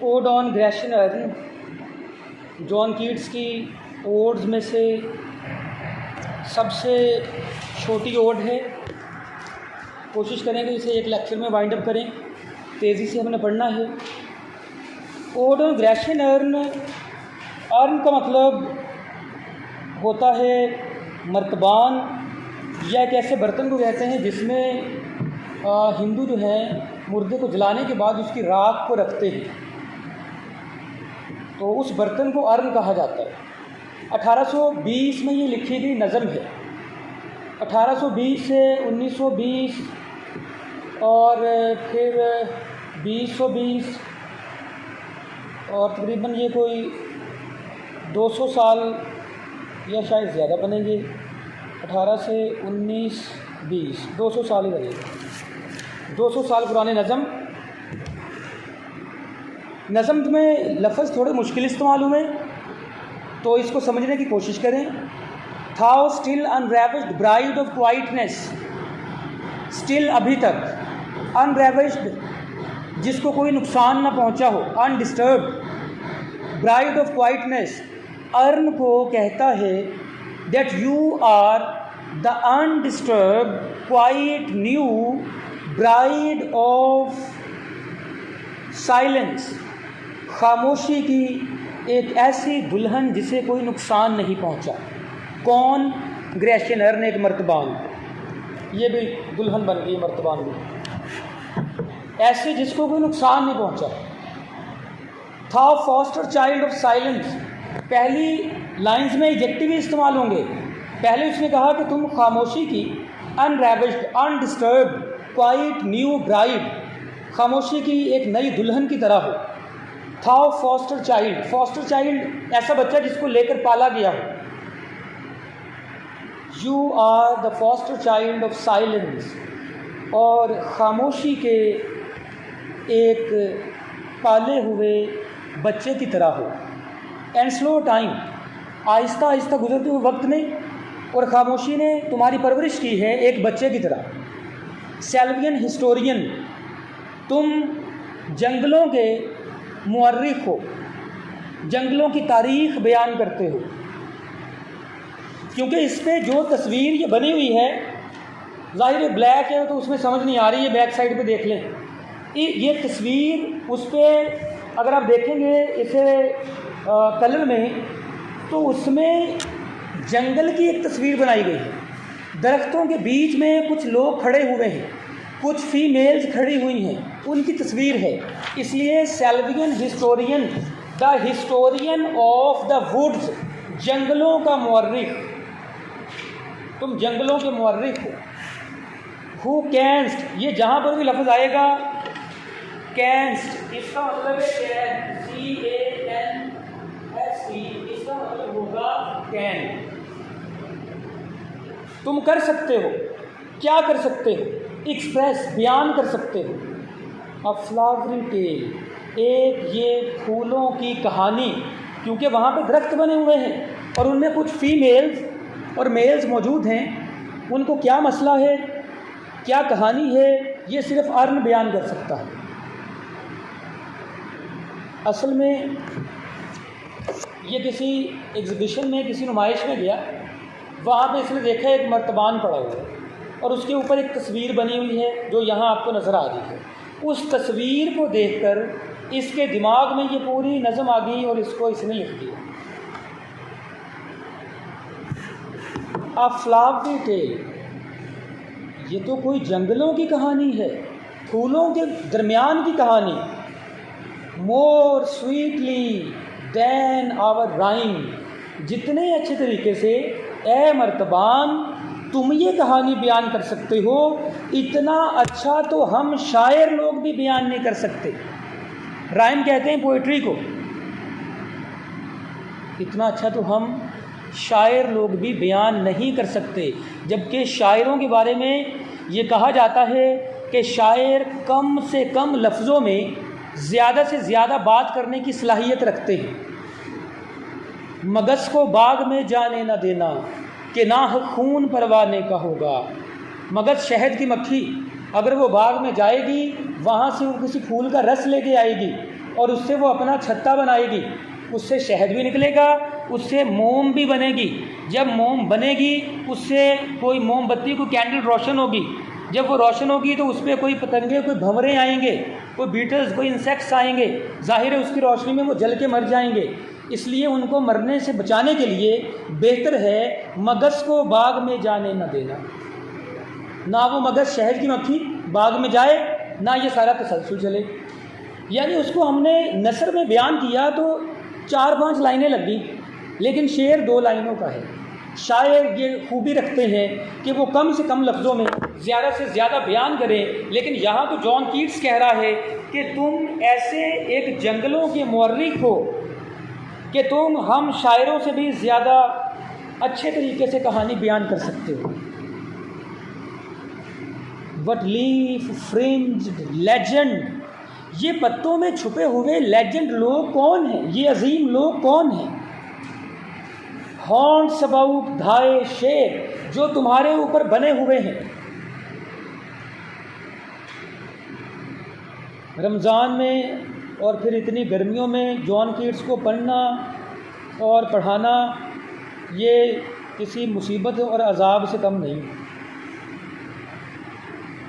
Odd on Grecian earn John Keats की odds में से सबसे छोटी ओड है। कोशिश करेंगे इसे एक लेक्चर में वाइंड अप करें, तेज़ी से हमने पढ़ना है। ओड ऑन ग्रेशन अर्न का मतलब होता है मर्तबान, या एक ऐसे बर्तन को कहते हैं जिसमें हिंदू जो हैं मुर्दे को जलाने के बाद उसकी राख को रखते हैं, तो उस बर्तन को अर्न कहा जाता है। 1820 में ये लिखी गई नज़म है। 1820 से 1920 और फिर 2020 और तकरीबन ये कोई 200 साल या शायद ज़्यादा बनेंगे। 18 से 19 20 200 साल ही बनेंगे। 200 साल पुराने नज़म में लफ्ज़ थोड़े मुश्किल इस्तेमाल हुए, तो इसको समझने की कोशिश करें। Thou still unravished bride of quietness, still अभी तक, अनरेविश्ड जिसको कोई नुकसान ना पहुंचा हो, undisturbed, bride of quietness urn को कहता है that you are the undisturbed quiet new bride of silence, खामोशी की एक ऐसी दुल्हन जिसे कोई नुकसान नहीं पहुंचा। कौन? ग्रेशन अर्न, एक मर्तबान। ये भी दुल्हन बन गई, मर्तबान भी, ऐसे जिसको कोई नुकसान नहीं पहुंचा। था फॉस्टर चाइल्ड ऑफ साइलेंस, पहली लाइंस में एडजेक्टिव ही इस्तेमाल होंगे। पहले उसने कहा कि तुम खामोशी की, unravished, undisturbed, quiet new bride, खामोशी की एक नई दुल्हन की तरह हो। था फॉस्टर चाइल्ड, फॉस्टर चाइल्ड ऐसा बच्चा जिसको लेकर पाला गया हो। You are the foster child of silence, और खामोशी के एक पाले हुए बच्चे की तरह हो। And slow time, Aahista Aahista गुजरते हुए वक्त ने, और खामोशी ने तुम्हारी परवरिश की है एक बच्चे की तरह। सेल्वियन हिस्टोरियन, तुम जंगलों के मुअर्रिख हो, जंगलों की तारीख़ बयान करते हो। क्योंकि इस पर जो तस्वीर ये बनी हुई है, ज़ाहिर ब्लैक है तो उसमें समझ नहीं आ रही है, बैक साइड पे देख लें। ये तस्वीर उस पर अगर आप देखेंगे इसे कलर में, तो उसमें जंगल की एक तस्वीर बनाई गई है। दरख्तों के बीच में कुछ लोग खड़े हुए हैं, कुछ फीमेल्स खड़ी हुई हैं, उनकी तस्वीर है। इसलिए sylvan historian, the historian of the woods, जंगलों का मुअर्रिख, तुम जंगलों के मुअर्रिख हो। हु कैंस्ट, ये जहाँ पर भी लफ्ज़ आएगा कैंस्ट, इसका मतलब है कैन, CANST, इसका मतलब होगा कैन। तुम कर सकते हो, क्या कर सकते हो? एक्सप्रेस, बयान कर सकते हो। अ फ्लावरी टेल, एक ये फूलों की कहानी, क्योंकि वहाँ पे दरख्त बने हुए हैं और उनमें कुछ फीमेल्स और मेल्स मौजूद हैं। उनको क्या मसला है, क्या कहानी है, ये सिर्फ अर्न बयान कर सकता है। असल में ये किसी एग्ज़िबिशन में, किसी नुमाइश में गया, वहाँ पे इसने देखा एक मर्तबान पड़ा हुआ है और उसके ऊपर एक तस्वीर बनी हुई है जो यहाँ आपको नज़र आ रही है। उस तस्वीर को देखकर इसके दिमाग में ये पूरी नज़म आ गई और इसको इसने लिख दिया। अ फ्लावरी टेल, ये तो कोई जंगलों की कहानी है, फूलों के दरमियान की कहानी। More sweetly than our rhyme, जितने अच्छे तरीके से ए मर्तबान तुम ये कहानी बयान कर सकते हो, इतना अच्छा तो हम शायर लोग भी बयान नहीं कर सकते। राइम कहते हैं पोइट्री को। इतना अच्छा तो हम शायर लोग भी बयान नहीं कर सकते। जबकि शायरों के बारे में ये कहा जाता है कि शायर कम से कम लफ्ज़ों में ज़्यादा से ज़्यादा बात करने की सलाहियत रखते हैं। मगज़ को बाग में जाने न देना कि ना खून परवाने का होगा। मगज़ शहद की मक्खी, अगर वो बाग में जाएगी, वहाँ से वो किसी फूल का रस लेके आएगी और उससे वो अपना छत्ता बनाएगी, उससे शहद भी निकलेगा, उससे मोम भी बनेगी। जब मोम बनेगी उससे कोई मोमबत्ती, कोई कैंडल रोशन होगी। जब वो रोशन होगी तो उस पर कोई पतंगे, कोई भंवरे आएंगे, कोई बीटल्स, कोई इंसेक्ट्स आएंगे। जाहिर है उसकी रोशनी में वो जल के मर जाएंगे। इसलिए उनको मरने से बचाने के लिए बेहतर है मगज़ को बाग में जाने न देना। ना वो मगज़, शहद की मक्खी बाग में जाए, ना ये सारा तसलसल चले। यानी उसको हमने नसर में बयान किया तो 4-5 लाइनें लग गई, लेकिन शेर 2 लाइनों का है। शायर ये खूबी रखते हैं कि वो कम से कम लफ्ज़ों में ज़्यादा से ज़्यादा बयान करें। लेकिन यहाँ तो जॉन कीट्स कह रहा है कि तुम ऐसे एक जंगलों के मुअर्रिख हो कि तुम हम शायरों से भी ज़्यादा अच्छे तरीके से कहानी बयान कर सकते हो। वट लीफ फ्रिंज्ड लेजेंड, ये पत्तों में छुपे हुए लेजेंड लोग कौन हैं, ये अजीम लोग कौन हैं। हॉन्ट्स अबाउट धाए शेर, जो तुम्हारे ऊपर बने हुए हैं। रमज़ान में और फिर इतनी गर्मियों में जॉन कीट्स को पढ़ना और पढ़ाना ये किसी मुसीबत और अजाब से कम नहीं।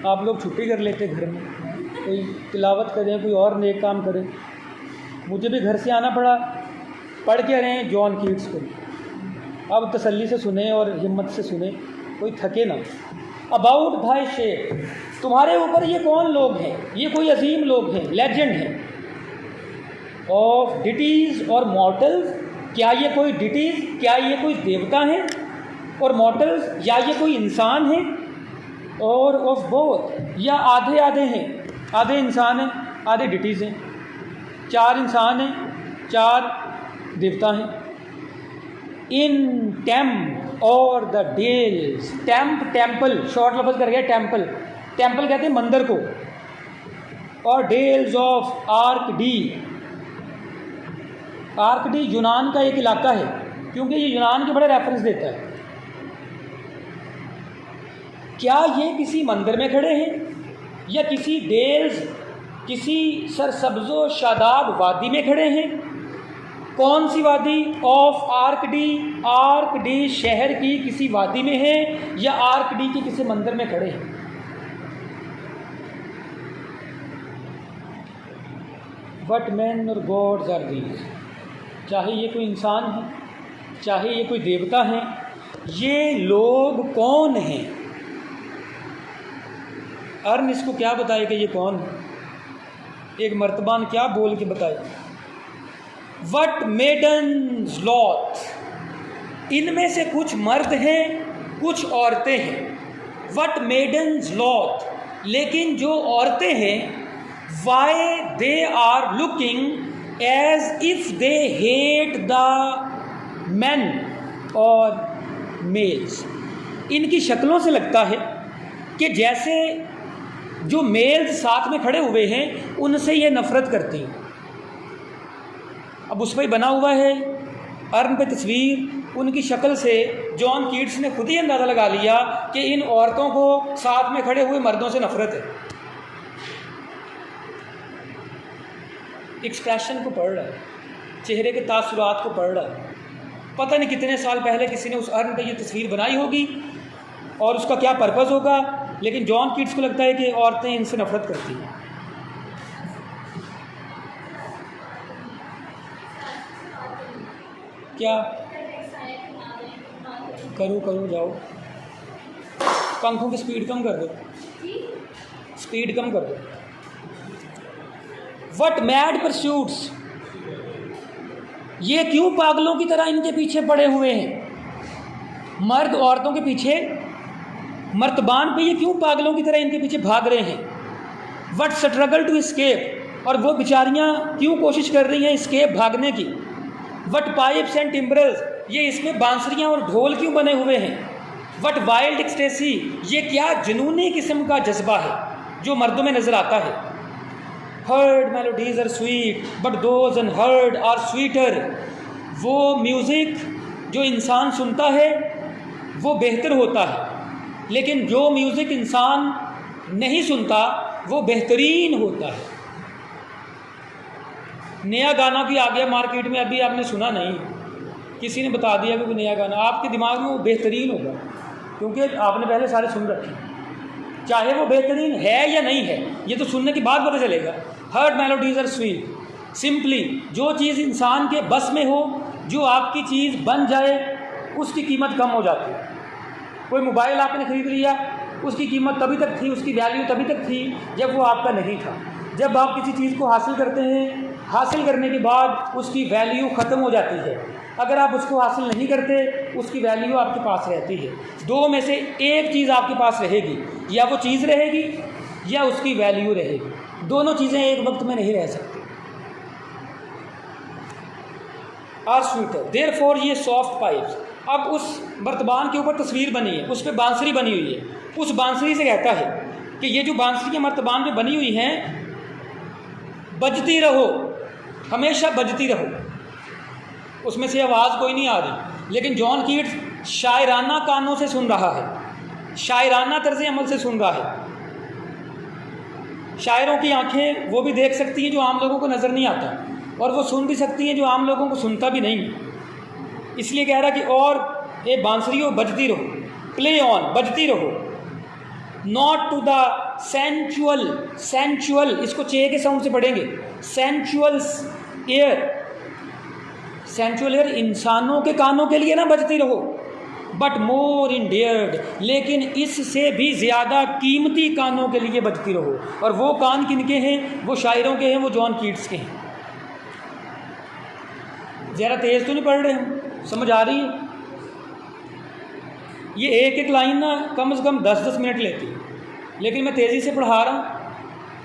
आप लोग छुट्टी कर लेते घर में, कोई तिलावत करें, कोई और नेक काम करें। मुझे भी घर से आना पड़ा, पढ़ के रहे हैं जॉन कीट्स को। अब तसल्ली से सुने और हिम्मत से सुने, कोई थके ना। अबाउट धाई शेर, तुम्हारे ऊपर ये कौन लोग हैं, ये कोई अजीम लोग हैं, लेजेंड हैं। ऑफ डिटीज़ और मॉर्टल्स, क्या ये कोई डिटीज़, क्या ये कोई देवता हैं, और मॉर्टल्स, या ये कोई इंसान हैं। और ऑफ बोथ, या आधे आधे हैं, आधे इंसान हैं आधे डिटीज़ हैं। 4 इंसान हैं 4 देवता हैं। इन टेम्प और the dales, Tempe temple, short लफ्ज़ कर गया टेम्पल, टेम्पल कहते हैं मंदिर को, और डेल्स ऑफ आर्कडी। आर्कडी यूनान का एक इलाका है, क्योंकि ये यूनान के बड़े रेफरेंस देता है। क्या ये किसी मंदिर में खड़े हैं या किसी डेल्स, किसी सरसब्ज़ो शादाब वादी में खड़े हैं। कौन सी वादी? ऑफ आर्कडी, आर्कडी शहर की किसी वादी में है या आर्कडी के किसी मंदिर में खड़े हैं। बट मैन और गॉड्स आर दीज, चाहे ये कोई इंसान है, चाहे ये कोई देवता है, ये लोग कौन हैं। अर्न इसको क्या बताए कि ये कौन है, एक मर्तबान क्या बोल के बताए। वट मेडन्स लॉथ, इनमें से कुछ मर्द हैं कुछ औरतें हैं। वट मेडन्स लॉथ, लेकिन जो औरतें हैं, why they are looking as if they hate the man और मेल्स, इनकी शक्लों से लगता है कि जैसे जो मेल्स साथ में खड़े हुए हैं उनसे ये नफ़रत करती हैं। अब उस पर बना हुआ है अर्न पे तस्वीर, उनकी शक्ल से जॉन कीट्स ने खुद ही अंदाज़ा लगा लिया कि इन औरतों को साथ में खड़े हुए मर्दों से नफ़रत है। एक्सप्रेशन को पढ़ रहा है, चेहरे के तासुरात को पढ़ रहा है। पता नहीं कितने साल पहले किसी ने उस अर्न पे ये तस्वीर बनाई होगी और उसका क्या पर्पज़ होगा, लेकिन जॉन कीट्स को लगता है कि औरतें इनसे नफ़रत करती हैं। क्या करो करो जाओ, पंखों की स्पीड कम कर दो, स्पीड कम कर दो। वट मैड परस्यूट्स, ये क्यों पागलों की तरह इनके पीछे पड़े हुए हैं। मर्द औरतों के पीछे, मर्तबान पे ये क्यों पागलों की तरह इनके पीछे भाग रहे हैं। वट स्ट्रगल टू एस्केप, और वो बेचारियाँ क्यों कोशिश कर रही हैं एस्केप, भागने की। वट पाइप्स एंड टिम्ब्रल्स, ये इसमें बांसुरियाँ और ढोल क्यों बने हुए हैं। वट वाइल्ड एक्सटेसी, ये क्या जुनूनी किस्म का जज्बा है जो मर्दों में नज़र आता है। Heard melodies are sweet but those unheard are sweeter, वो म्यूज़िक जो इंसान सुनता है वो बेहतर होता है, लेकिन जो म्यूज़िक इंसान नहीं सुनता वो बेहतरीन होता है। नया गाना भी आ गया मार्केट में, अभी आपने सुना नहीं, किसी ने बता दिया कि कोई नया गाना, आपके दिमाग में वो बेहतरीन होगा क्योंकि आपने पहले सारे सुन रखे, चाहे वो बेहतरीन है या नहीं है ये तो सुनने के बाद पता चलेगा। Heard melodies are sweet, simply जो चीज़ इंसान के बस में हो, जो आपकी चीज़ बन जाए, उसकी कीमत कम हो जाती है। कोई मोबाइल आपने ख़रीद लिया, उसकी कीमत तभी तक थी, उसकी वैल्यू तभी तक थी जब वो आपका नहीं था। जब आप किसी चीज़ को हासिल करते हैं, हासिल करने के बाद उसकी वैल्यू ख़त्म हो जाती है। अगर आप उसको हासिल नहीं करते, उसकी वैल्यू आपके पास रहती है। दो में से एक चीज़ आपके पास रहेगी, या वो चीज़ रहेगी या उसकी वैल्यू रहेगी। दोनों चीज़ें एक वक्त में नहीं रह सकती। आर स्वीटर देयरफॉर ये सॉफ्ट पाइप्स। अब उस मर्तबान के ऊपर तस्वीर बनी है, उस पर बांसुरी बनी हुई है। उस बांसुरी से कहता है कि ये जो बांसुरी मर्तबान पे बनी हुई हैं, बजती रहो, हमेशा बजती रहो। उसमें से आवाज़ कोई नहीं आ रही, लेकिन जॉन कीट्स शायराना कानों से सुन रहा है, शायराना तर्ज अमल से सुन रहा है। शायरों की आंखें वो भी देख सकती हैं जो आम लोगों को नज़र नहीं आता, और वो सुन भी सकती हैं जो आम लोगों को सुनता भी नहीं। इसलिए कह रहा कि और ये बांसुरी हो, बजती रहो, प्ले ऑन, बजती रहो। Not to the sensual, sensual इसको चे के साउंड से पढ़ेंगे, सेंचुअल्स एयर, सेंचुअल एयर इंसानों के कानों के लिए ना बजती रहो, बट मोर इन डेयर्ड, लेकिन इससे भी ज़्यादा कीमती कानों के लिए बजती रहो। और वो कान किनके हैं? वो शायरों के हैं, वो जॉन कीट्स के हैं। ज़रा तेज़ तो नहीं पढ़ रहे हम? समझ आ रही है? ये एक एक लाइन ना कम से कम 10-10 मिनट लेती है, लेकिन मैं तेज़ी से पढ़ा रहा हूँ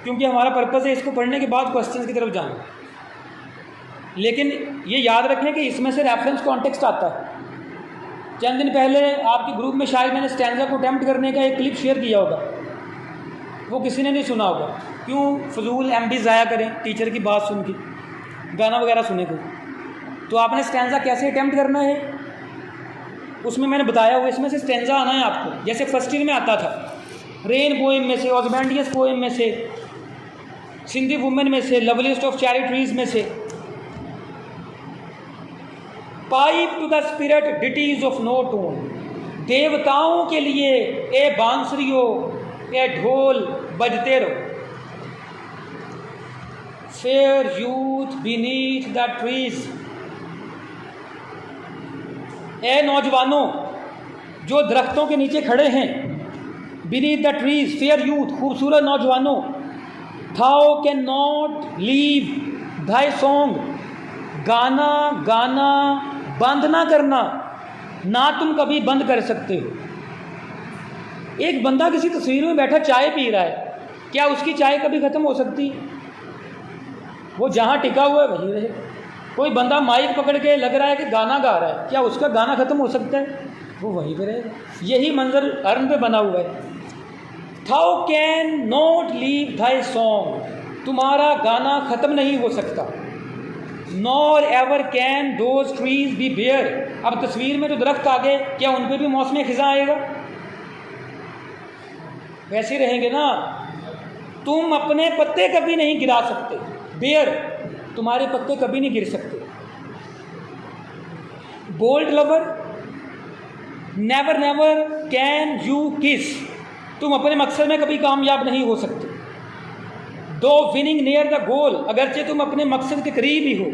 क्योंकि हमारा पर्पज़ है इसको पढ़ने के बाद क्वेश्चंस की तरफ जाना। लेकिन ये याद रखें कि इसमें से रेफरेंस कॉन्टेक्स्ट आता है। चंद दिन पहले आपके ग्रुप में शायद मैंने स्टैंजा को अटेम्प्ट करने का एक क्लिप शेयर किया होगा, वो किसी ने नहीं सुना होगा। क्यों फजूल MB ज़ाया करें टीचर की बात सुन के, गाना वगैरह सुने को। तो आपने स्टैंजा कैसे अटेम्प्ट करना है उसमें मैंने बताया हुआ। इसमें से स्टैंजा आना है आपको, जैसे फर्स्ट ईयर में आता था, रेन पोएम में से, ऑज़मैंडियस पोएम में से, सिंधी वुमेन में से, लवलीस्ट ऑफ चेरी ट्रीज में से। Pipe to the spirit ditties of no tone, देवताओं के लिए ए बांसुरियों, ए ढोल बजते रहो। Fair youth beneath the trees, ए नौजवानों जो दरख्तों के नीचे खड़े हैं, beneath the trees, fair youth खूबसूरत नौजवानों, thou can not leave thy song, गाना गाना बंद ना करना, ना तुम कभी बंद कर सकते हो। एक बंदा किसी तस्वीर में बैठा चाय पी रहा है, क्या उसकी चाय कभी ख़त्म हो सकती? वो जहाँ टिका हुआ है वहीं रहे। कोई बंदा माइक पकड़ के लग रहा है कि गाना गा रहा है, क्या उसका गाना ख़त्म हो सकता है? वो वहीं पर रहेगा। यही मंजर अर्न पे बना हुआ है। Thou can not leave thy song, तुम्हारा गाना ख़त्म नहीं हो सकता। Nor ever can those trees be bare, अब तस्वीर में जो दरख्त आ गए, क्या उन पर भी मौसम खिज़ा आएगा? वैसे रहेंगे ना। तुम अपने पत्ते कभी नहीं गिरा सकते, बेयर, तुम्हारे पत्ते कभी नहीं गिर सकते। Bold lover, never never can you kiss, तुम अपने मकसद में कभी कामयाब नहीं हो सकते। दो विनिंग नियर द गोल, अगरचे तुम अपने मकसद के करीब ही हो।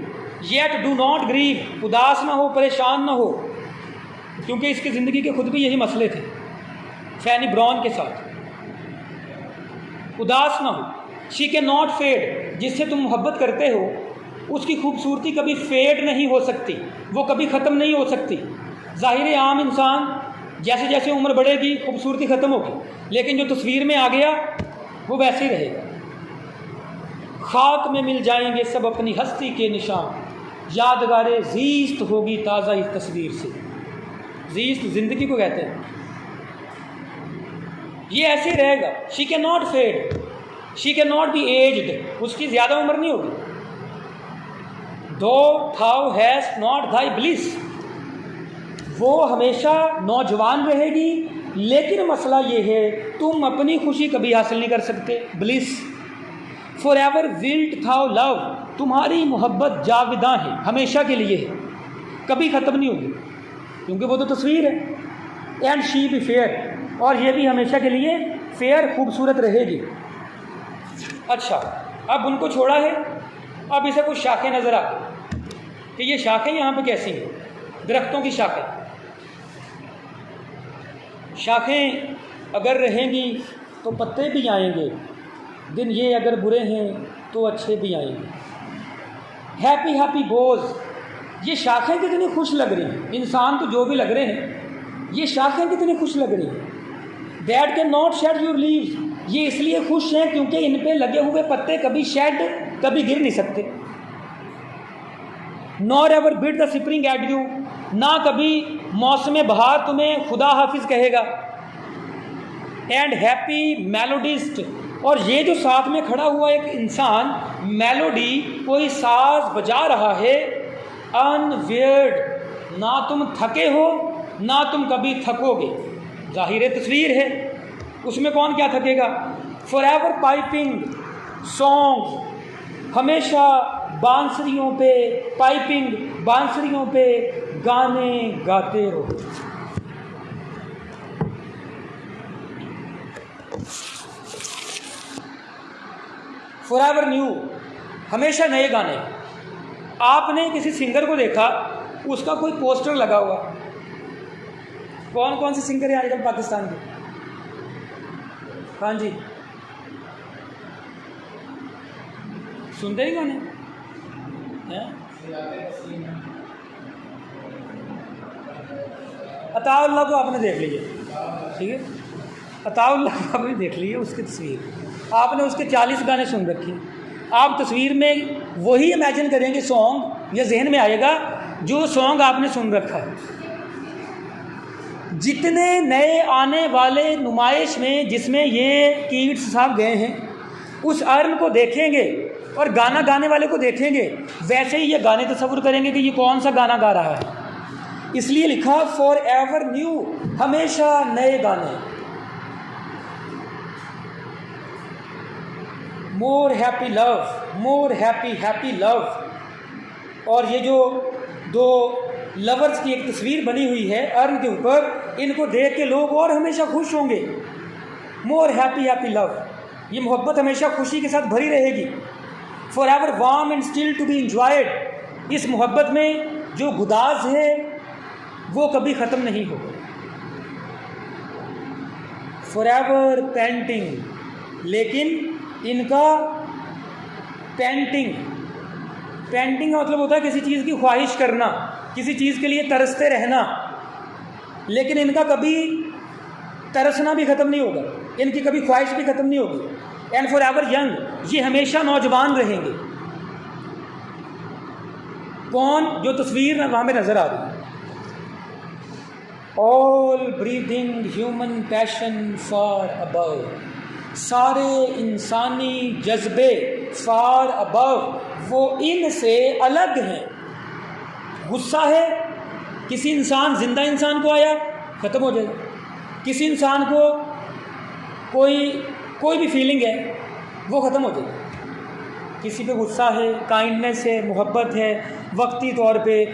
येट डू नॉट ग्रीव, उदास ना हो, परेशान ना हो, क्योंकि इसकी ज़िंदगी के खुद भी यही मसले थे फैनी ब्राउन के साथ। उदास ना हो। शी कैन नॉट फेड, जिससे तुम मोहब्बत करते हो उसकी खूबसूरती कभी फेड नहीं हो सकती, वो कभी ख़त्म नहीं हो सकती। ज़ाहिर आम इंसान जैसे जैसे उम्र बढ़ेगी खूबसूरती ख़त्म होगी, लेकिन जो तस्वीर में आ गया वो वैसे ही रहेगा। खाक में मिल जाएंगे सब अपनी हस्ती के निशान, यादगारे ज़ीस्त होगी ताज़ा इस तस्वीर से। ज़ीस्त ज़िंदगी को कहते हैं। ये ऐसे ही रहेगा। She can not fade, she can not be aged, उसकी ज़्यादा उम्र नहीं होगी। Though thou has not thy bliss, वो हमेशा नौजवान रहेगी, लेकिन मसला ये है तुम अपनी खुशी कभी हासिल नहीं कर सकते। Bliss for ever wilt thou love, तुम्हारी मोहब्बत जाविदा है, हमेशा के लिए है, कभी ख़त्म नहीं होगी, क्योंकि वो तो तस्वीर है। एंड शी बी फेयर, और ये भी हमेशा के लिए फेयर, खूबसूरत रहेगी। अच्छा, अब उनको छोड़ा है, अब इसे कुछ शाखें नज़र आ कि ये शाखें यहाँ पे कैसी हैं, दरख्तों की शाखें। शाखें अगर रहेंगी तो पत्ते भी आएंगे, दिन ये अगर बुरे हैं तो अच्छे भी आएंगे। हैप्पी हैप्पी बोज, ये शाखें कितनी खुश लग रही हैं, इंसान तो जो भी लग रहे हैं, ये शाखें कितनी खुश लग रही हैं। दैट कैन नॉट शेड योर लीव्स, ये इसलिए खुश हैं क्योंकि इन पे लगे हुए पत्ते कभी शेड, कभी गिर नहीं सकते। Nor ever bid the spring adieu, ना कभी मौसम बहार तुम्हें खुदा हाफिज कहेगा। एंड हैप्पी मेलोडिस्ट, और ये जो साथ में खड़ा हुआ एक इंसान मेलोडी, कोई साज बजा रहा है, अनवियर्ड, ना तुम थके हो ना तुम कभी थकोगे, जाहिर तस्वीर है, उसमें कौन क्या थकेगा। फॉर एवर पाइपिंग सॉन्ग, हमेशा बांसुरियों पे पाइपिंग, बांसुरियों पे गाने गाते रहो। फॉर एवर न्यू, हमेशा नए गाने। आपने किसी सिंगर को देखा, उसका कोई पोस्टर लगा हुआ, कौन कौन से सिंगर हैं आजकल पाकिस्तान के? हाँ जी, सुनते ही गाने हैं? अताउल्लाह को आपने देख लीजिए, ठीक है, अताउल्लाह को आपने देख लीजिए, उसकी तस्वीर आपने उसके 40 गाने सुन रखे। आप तस्वीर में वही इमेजिन करेंगे सॉन्ग, या जहन में आएगा जो सॉन्ग आपने सुन रखा है। जितने नए आने वाले नुमाइश में जिसमें ये कीट्स साहब गए हैं, उस अर्न को देखेंगे और गाना गाने वाले को देखेंगे, वैसे ही ये गाने तस्वुर करेंगे कि ये कौन सा गाना गा रहा है। इसलिए लिखा फॉर एवर न्यू, हमेशा नए गाने। More happy love, more happy happy love. और ये जो दो लवर्स की एक तस्वीर बनी हुई है अर्न के ऊपर, इनको देख के लोग और हमेशा खुश होंगे। मोर हैप्पी हैप्पी लव, ये मोहब्बत हमेशा खुशी के साथ भरी रहेगी। Forever warm and still to be enjoyed, इस मोहब्बत में जो गुदाज है वो कभी ख़त्म नहीं होगा। फॉर एवर पेंटिंग, लेकिन इनका पेंटिंग, पेंटिंग का मतलब होता है किसी चीज़ की ख्वाहिश करना, किसी चीज़ के लिए तरसते रहना, लेकिन इनका कभी तरसना भी ख़त्म नहीं होगा, इनकी कभी ख्वाहिश भी ख़त्म नहीं होगी। एंड फॉर एवर यंग, ये हमेशा नौजवान रहेंगे। कौन? जो तस्वीर वहाँ पे नज़र आ रही है। All breathing human passion for above, सारे इंसानी जज्बे फार अबव, वो इनसे अलग हैं। गुस्सा है, किसी इंसान, जिंदा इंसान को आया, ख़त्म हो जाएगा। किसी इंसान को कोई भी फीलिंग है, वो ख़त्म हो जाएगी। किसी पे गुस्सा है, काइंडनेस है, मोहब्बत है, वक्ती तौर पे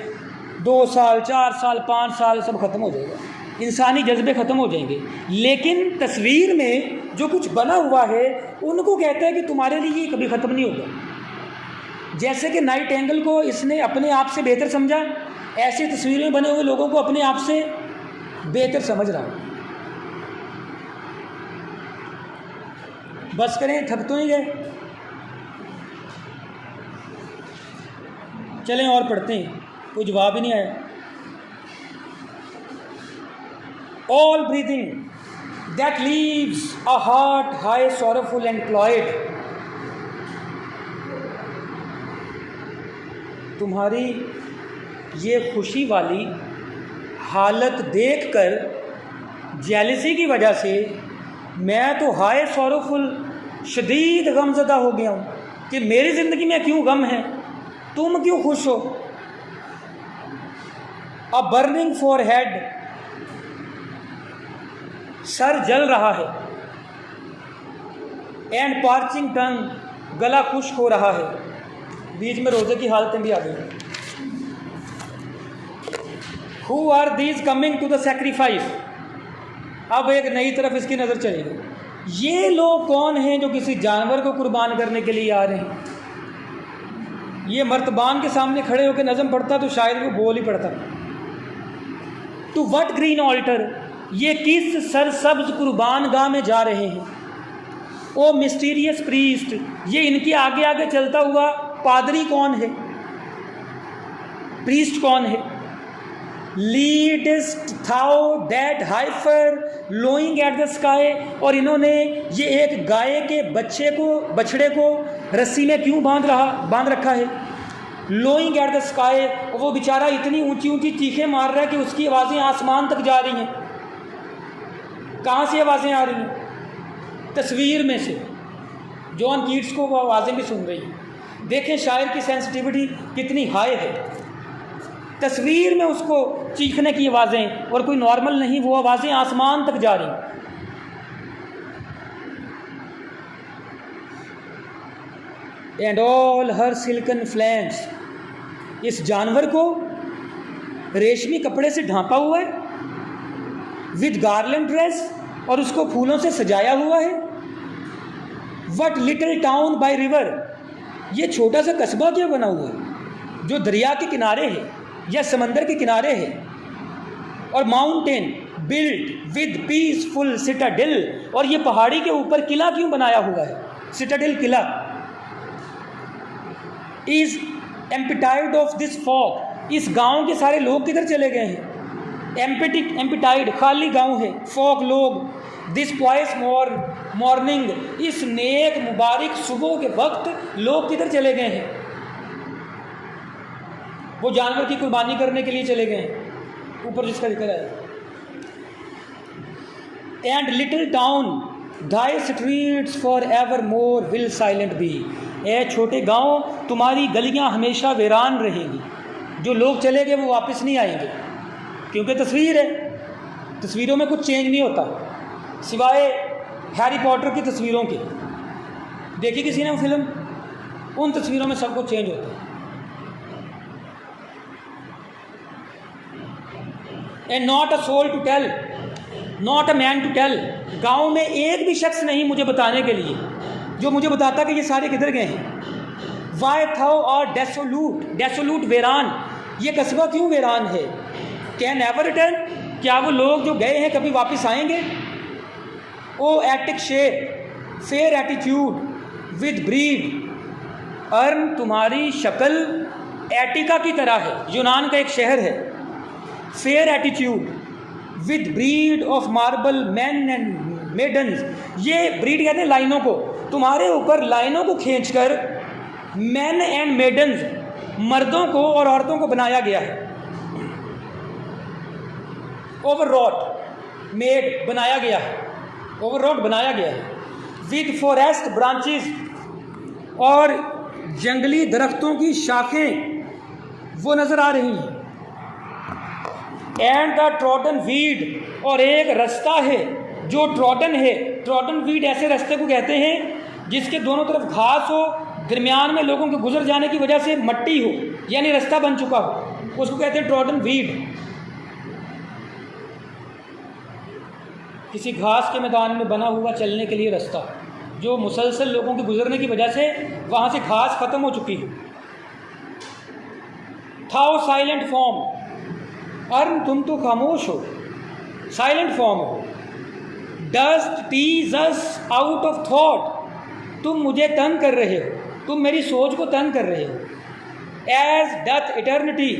2 साल 4 साल 5 साल सब ख़त्म हो जाएगा, इंसानी जज्बे ख़त्म हो जाएंगे। लेकिन तस्वीर में जो कुछ बना हुआ है, उनको कहते हैं कि तुम्हारे लिए ये कभी ख़त्म नहीं होगा। जैसे कि नाइट एंगल को इसने अपने आप से बेहतर समझा, ऐसी तस्वीरें बने हुए लोगों को अपने आप से बेहतर समझ रहा हूँ। बस करें, थक तो नहीं गए, चलें और पढ़ते हैं। कोई जवाब ही नहीं आया। All breathing that leaves a heart high, sorrowful and cloyed, तुम्हारी ये खुशी वाली हालत देखकर, जेलसी की वजह से मैं तो हाय सॉरोफुल, शदीद गमज़दा हो गया हूँ कि मेरी ज़िंदगी में क्यों गम है, तुम क्यों खुश हो। अ बर्निंग फॉरहेड, सर जल रहा है। एंड पार्चिंग टंग, गला खुश्क हो रहा है, बीच में रोज़े की हालतें भी आ गई। Who are these coming to the sacrifice? अब एक नई तरफ इसकी नज़र चलेगी, ये लोग कौन हैं जो किसी जानवर को कुर्बान करने के लिए आ रहे हैं। ये मर्तबान के सामने खड़े होकर नज़म पढ़ता तो शायद वो बोल ही पड़ता। टू व्हाट ग्रीन ऑल्टर, ये किस सरसब्ज कुर्बान गाह में जा रहे हैं। ओ मिस्टीरियस प्रीस्ट, ये इनके आगे आगे चलता हुआ पादरी कौन है, प्रीस्ट कौन है। Leadest thou that heifer lowing at the sky, और इन्होंने ये एक गाय के बछड़े को रस्सी में क्यों बांध रखा है। लोइंग एट द स्काई, वो बेचारा इतनी ऊंची ऊंची चीखें मार रहा है कि उसकी आवाज़ें आसमान तक जा रही हैं। कहाँ से आवाज़ें आ रही हैं? तस्वीर में से। जॉन कीट्स को वो आवाज़ें भी सुन रही हैं। देखें शायर की सेंसिटिविटी कितनी हाई है। तस्वीर में उसको चीखने की आवाज़ें, और कोई नॉर्मल नहीं, वो आवाज़ें आसमान तक जा रही। And all her silken flanks, इस जानवर को रेशमी कपड़े से ढांपा हुआ है, विद गार्लैंड ड्रेस, और उसको फूलों से सजाया हुआ है। What little town by river, ये छोटा सा कस्बा क्यों बना हुआ है जो दरिया के किनारे है या समंदर के किनारे है। और mountain built with peaceful Citadel, और ये पहाड़ी के ऊपर किला क्यों बनाया हुआ है, सिटाडेल किला। Is emptied of this folk, इस गांव के सारे लोग किधर चले गए हैं। एम्पिटाइड खाली गांव है, फॉग लोग। दिस पॉइस मॉर्निंग, इस नेक मुबारक सुबह के वक्त लोग किधर चले गए हैं। वो जानवर की कुर्बानी करने के लिए चले गए हैं, ऊपर जिसका जिक्र है। And little town thy streets for ever more will silent be, ए छोटे गांव तुम्हारी गलियां हमेशा वीरान रहेंगी। जो लोग चले गए वो वापस नहीं आएंगे, क्योंकि तस्वीर है, तस्वीरों में कुछ चेंज नहीं होता सिवाय हैरी पॉटर की तस्वीरों के। देखी किसी ने फिल्म, उन तस्वीरों में सब कुछ चेंज होता है। And not a soul to tell, not a man to tell, गांव में एक भी शख्स नहीं मुझे बताने के लिए, जो मुझे बताता कि ये सारे किधर गए हैं। वाई थाउ और डेसोलूट, डेसोलूट वीरान, ये कस्बा क्यों वीरान है। कैन एवर रिटर्न, क्या वो लोग जो गए हैं कभी वापस आएंगे। O Attic shape fair attitude with brede, urn तुम्हारी शक्ल एटिका की तरह है, यूनान का एक शहर है। Fair attitude with breed of marble man and maidens, ये ब्रीड कहते हैं लाइनों को, तुम्हारे ऊपर लाइनों को खींचकर मैन एंड मेडन्स, मर्दों को और औरतों को बनाया गया है। ओवररॉट मेड बनाया गया है, ओवररॉट बनाया गया है। विद फॉरेस्ट ब्रांचेस, और जंगली दरख्तों की शाखें वो नज़र आ रही हैं। एंड द ट्रॉटन वीड, और एक रास्ता है जो ट्रॉटन है। ट्रॉटन वीड ऐसे रास्ते को कहते हैं जिसके दोनों तरफ घास हो, दरमियान में लोगों के गुजर जाने की वजह से मट्टी हो, यानी रास्ता बन चुका हो, उसको कहते हैं ट्रॉटन वीड। किसी घास के मैदान में बना हुआ चलने के लिए रास्ता, जो मुसलसल लोगों के गुजरने की वजह से वहाँ से घास ख़त्म हो चुकी है। थाओ साइलेंट फॉर्म, अर्न तुम तो खामोश हो, साइलेंट फॉर्म हो। Dost tease us out of thought, तुम मुझे तंग कर रहे हो, तुम मेरी सोच को तंग कर रहे हो। एज डथ इटर्निटी,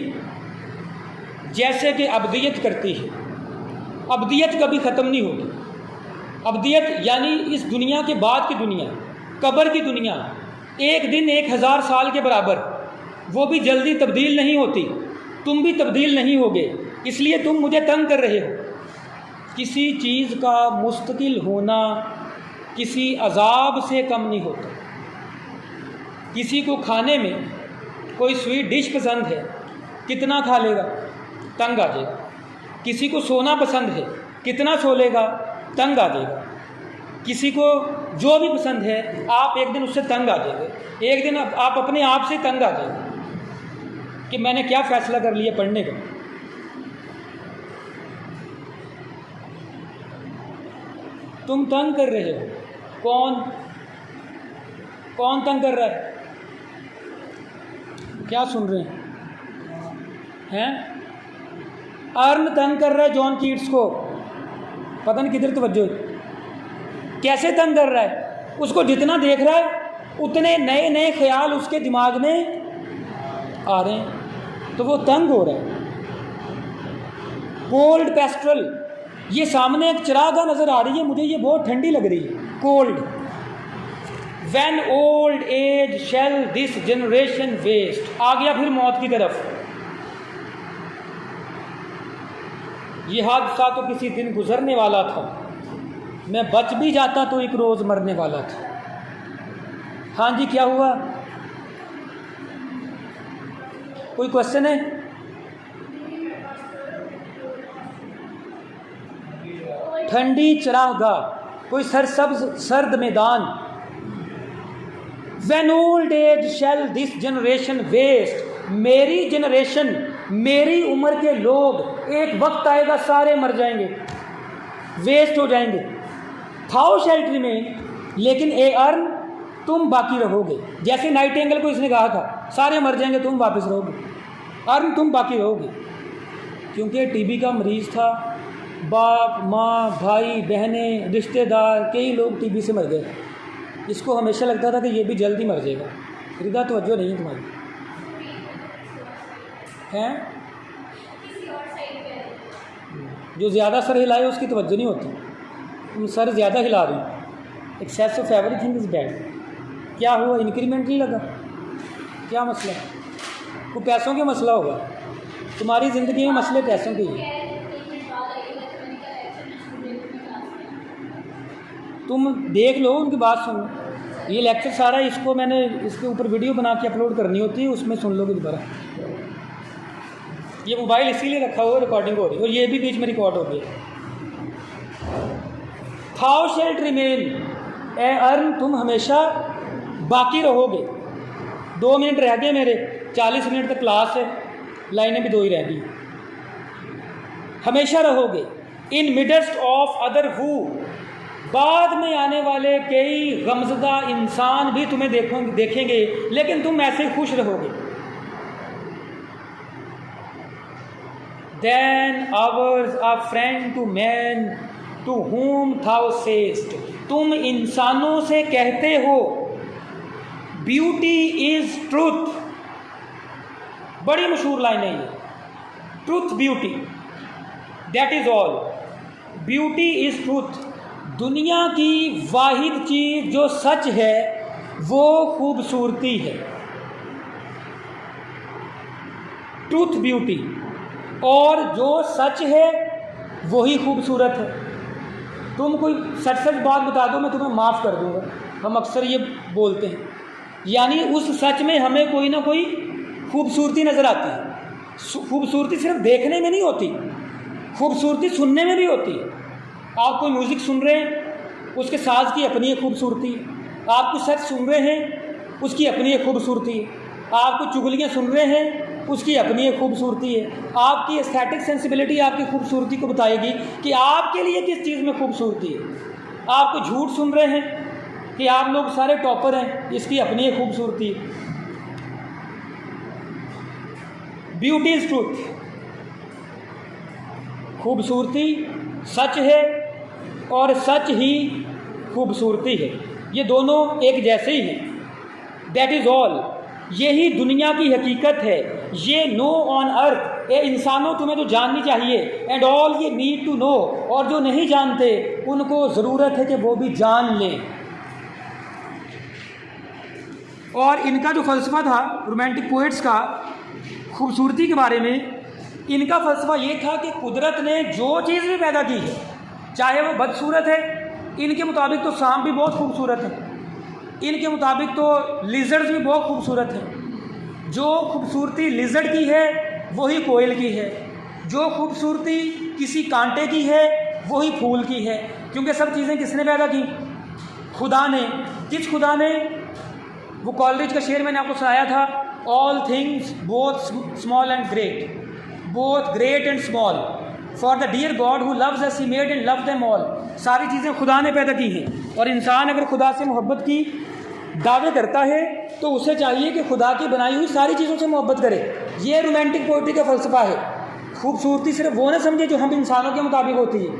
जैसे कि अब्दियत करती है। अब्दियत कभी ख़त्म नहीं होगी। अब्दियत यानी इस दुनिया के बाद की दुनिया, कब्र की दुनिया, एक दिन 1000 साल के बराबर, वो भी जल्दी तब्दील नहीं होती। तुम भी तब्दील नहीं होगे, इसलिए तुम मुझे तंग कर रहे हो। किसी चीज़ का मुस्तकिल होना किसी अजाब से कम नहीं होता। किसी को खाने में कोई स्वीट डिश पसंद है, कितना खा लेगा, तंग आ जाएगा। किसी को सोना पसंद है, कितना सो लेगा, तंग आ जाएगा। किसी को जो भी पसंद है, आप एक दिन उससे तंग आ जाएंगे। एक दिन आप अपने आप से तंग आ जाएंगे कि मैंने क्या फ़ैसला कर लिया पढ़ने का। तुम तंग कर रहे हो। कौन तंग कर रहा है? क्या सुन रहे हैं? अर्न तंग कर रहा है जॉन कीट्स को, पता नहीं किधर तवज्जो। कैसे तंग कर रहा है? उसको जितना देख रहा है उतने नए नए ख्याल उसके दिमाग में आ रहे हैं, तो वो तंग हो रहा है। कोल्ड पेस्ट्रल, ये सामने एक चिरागा नज़र आ रही है मुझे, ये बहुत ठंडी लग रही है। Cold, when old age shall this generation waste. आ गया फिर मौत की तरफ। ये हादसा तो किसी दिन गुजरने वाला था, मैं बच भी जाता तो एक रोज़ मरने वाला था। हाँ जी, क्या हुआ? कोई क्वेश्चन है? ठंडी चरागाह, कोई सरसब्ज सर्द मैदान। When old age shall this generation waste, मेरी जनरेशन, मेरी उम्र के लोग एक वक्त आएगा सारे मर जाएंगे, वेस्ट हो जाएंगे। थाउ शैल रिमेन, लेकिन ए अर्न, तुम बाकी रहोगे। जैसे नाइटिंगेल को इसने कहा था सारे मर जाएंगे तुम वापस रहोगे, अर्न तुम बाकी रहोगे। क्योंकि टीबी का मरीज़ था, बाप माँ भाई बहनें रिश्तेदार कई लोग टीबी से मर गए। इसको हमेशा लगता था कि ये भी जल्दी मर जाएगा। रिदा तवज्जो नहीं तुम्हारी हैं? जो ज़्यादा सर हिलाए उसकी तवज्जो नहीं होती, तुम सर ज़्यादा हिला रही हो। Excess of everything is bad. क्या हुआ? इंक्रीमेंट नहीं लगा? क्या मसला? वो पैसों का मसला होगा। तुम्हारी ज़िंदगी में मसले पैसों के ही। तुम देख लो, उनकी बात सुनो। ये लेक्चर सारा इसको मैंने इसके ऊपर वीडियो बना के अपलोड करनी होती है, उसमें सुन लोगे दोबारा। ये मोबाइल इसीलिए रखा हुआ, रिकॉर्डिंग हो रही है, और ये भी बीच में रिकॉर्ड हो गया। थाउ शैल्ट रिमेन ए अर्न, तुम हमेशा बाकी रहोगे। 2 मिनट रह गए मेरे, 40 मिनट तक क्लास है, लाइनें भी 2 ही रह गई। हमेशा रहोगे। इन मिडस्ट ऑफ अदर हु, बाद में आने वाले कई गमज़दा इंसान भी तुम्हें देखेंगे, लेकिन तुम ऐसे खुश रहोगे। Than ours a friend to man to whom thou sayest, तुम इंसानों से कहते हो ब्यूटी इज ट्रूथ। बड़ी मशहूर लाइन है ये, truth beauty that is all, beauty is truth. दुनिया की वाहिद चीज़ जो सच है वो खूबसूरती है, ट्रूथ ब्यूटी, और जो सच है वही खूबसूरत है। तुम कोई सच बात बता दो मैं तुम्हें माफ़ कर दूंगा, हम अक्सर ये बोलते हैं। यानी उस सच में हमें कोई ना कोई खूबसूरती नज़र आती है। खूबसूरती सिर्फ देखने में नहीं होती, खूबसूरती सुनने में भी होती है। आप कोई म्यूज़िक सुन रहे हैं, उसके साज की अपनी एक खूबसूरती है। आप कुछ सच सुन रहे हैं, उसकी अपनी एक खूबसूरती है। आप कुछ चुगलियाँ सुन रहे हैं, उसकी अपनी एक खूबसूरती है। आपकी एस्थेटिक सेंसिबिलिटी आपकी खूबसूरती को बताएगी कि आपके लिए किस चीज़ में खूबसूरती है। आप कुछ झूठ सुन रहे हैं कि आप लोग सारे टॉपर हैं, इसकी अपनी एक खूबसूरती है। ब्यूटी इज़ ट्रूथ, खूबसूरती सच है और सच ही खूबसूरती है, ये दोनों एक जैसे ही हैं। दैट इज़ ऑल, यही दुनिया की हकीकत है। ये नो ऑन अर्थ, ये इंसानों तुम्हें तो जाननी चाहिए। एंड ऑल ये नीड टू नो, और जो नहीं जानते उनको ज़रूरत है कि वो भी जान लें। और इनका जो फ़लसफ़ा था रोमांटिक पोइट्स का खूबसूरती के बारे में, इनका फ़लसफ़ा ये था कि कुदरत ने जो चीज़ भी पैदा की है, चाहे वो बदसूरत है, इनके मुताबिक तो सांप भी बहुत खूबसूरत है, इनके मुताबिक तो लिजर्ड्स भी बहुत खूबसूरत है। जो खूबसूरती लिजर्ड की है वही कोयल की है, जो खूबसूरती किसी कांटे की है वही फूल की है। क्योंकि सब चीज़ें किसने पैदा की? खुदा ने, किस खुदा ने? वो कॉलरिज का शेर मैंने आपको सुनाया था, all things both small and great, both great and small, for the dear God who loves us he made and love them all. सारी चीज़ें खुदा ने पैदा की हैं, और इंसान अगर खुदा से मोहब्बत की दावे करता है तो उसे चाहिए कि खुदा की बनाई हुई सारी चीज़ों से मोहब्बत करे। ये रोमांटिक पोइट्री का फ़लसफ़ा है। खूबसूरती सिर्फ वो ना समझे जो हम इंसानों के मुताबिक होती है,